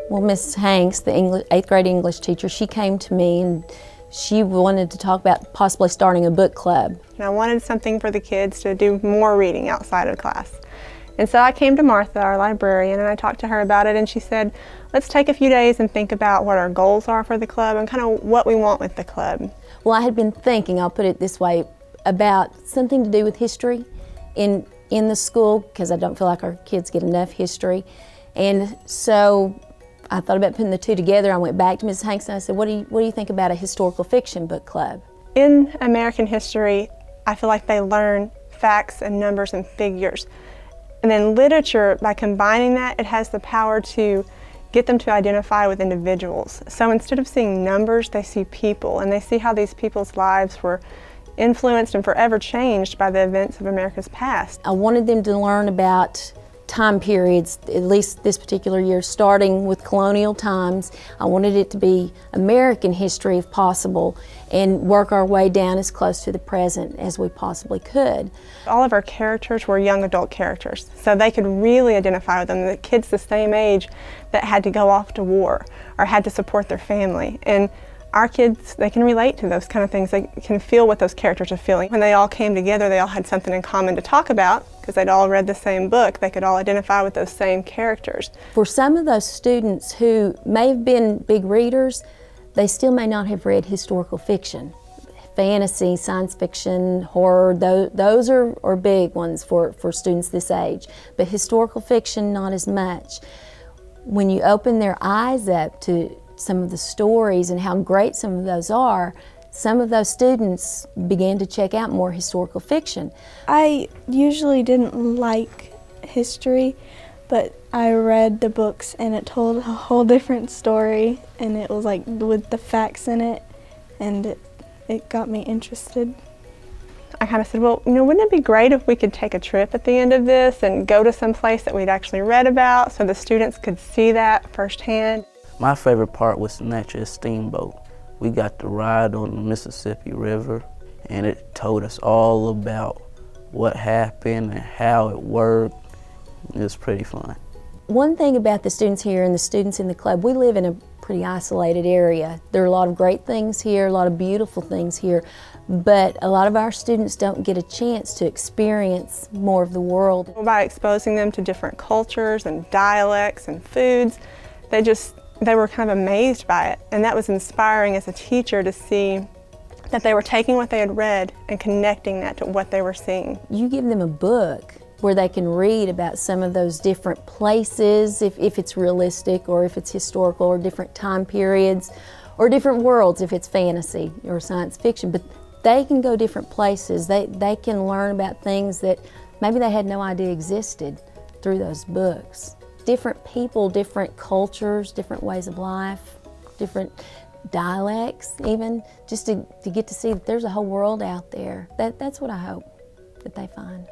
Well, Miss Hanks, the 8th grade English teacher, she came to me and she wanted to talk about possibly starting a book club. And I wanted something for the kids to do more reading outside of class. And so I came to Martha, our librarian, and I talked to her about it, and she said, let's take a few days and think about what our goals are for the club and kind of what we want with the club. Well, I had been thinking, I'll put it this way, about something to do with history in the school, because I don't feel like our kids get enough history. And so I thought about putting the two together. I went back to Mrs. Hanks and I said, what do you think about a historical fiction book club? In American history, I feel like they learn facts and numbers and figures. And then literature, by combining that, it has the power to get them to identify with individuals. So instead of seeing numbers, they see people, and they see how these people's lives were influenced and forever changed by the events of America's past. I wanted them to learn about time periods, at least this particular year, starting with colonial times. I wanted it to be American history if possible and work our way down as close to the present as we possibly could. All of our characters were young adult characters, so they could really identify with them. The kids the same age that had to go off to war or had to support their family. And our kids, they can relate to those kind of things. They can feel what those characters are feeling. When they all came together, they all had something in common to talk about because they'd all read the same book. They could all identify with those same characters. For some of those students who may have been big readers, they still may not have read historical fiction. Fantasy, science fiction, horror, those are big ones for students this age. But historical fiction, not as much. When you open their eyes up to some of the stories and how great some of those are, some of those students began to check out more historical fiction. I usually didn't like history, but I read the books and it told a whole different story, and it was like with the facts in it, and it got me interested. I kind of said, well, wouldn't it be great if we could take a trip at the end of this and go to some place that we'd actually read about so the students could see that firsthand? My favorite part was the Natural Steamboat. We got to ride on the Mississippi River, and it told us all about what happened and how it worked. It was pretty fun. One thing about the students here and the students in the club, we live in a pretty isolated area. There are a lot of great things here, a lot of beautiful things here, but a lot of our students don't get a chance to experience more of the world. By exposing them to different cultures and dialects and foods, they were kind of amazed by it, and that was inspiring as a teacher to see that they were taking what they had read and connecting that to what they were seeing. You give them a book where they can read about some of those different places, if it's realistic or if it's historical, or different time periods, or different worlds if it's fantasy or science fiction, but they can go different places. They can learn about things that maybe they had no idea existed through those books. Different people, different cultures, different ways of life, different dialects even, just to get to see that there's a whole world out there. That's what I hope that they find.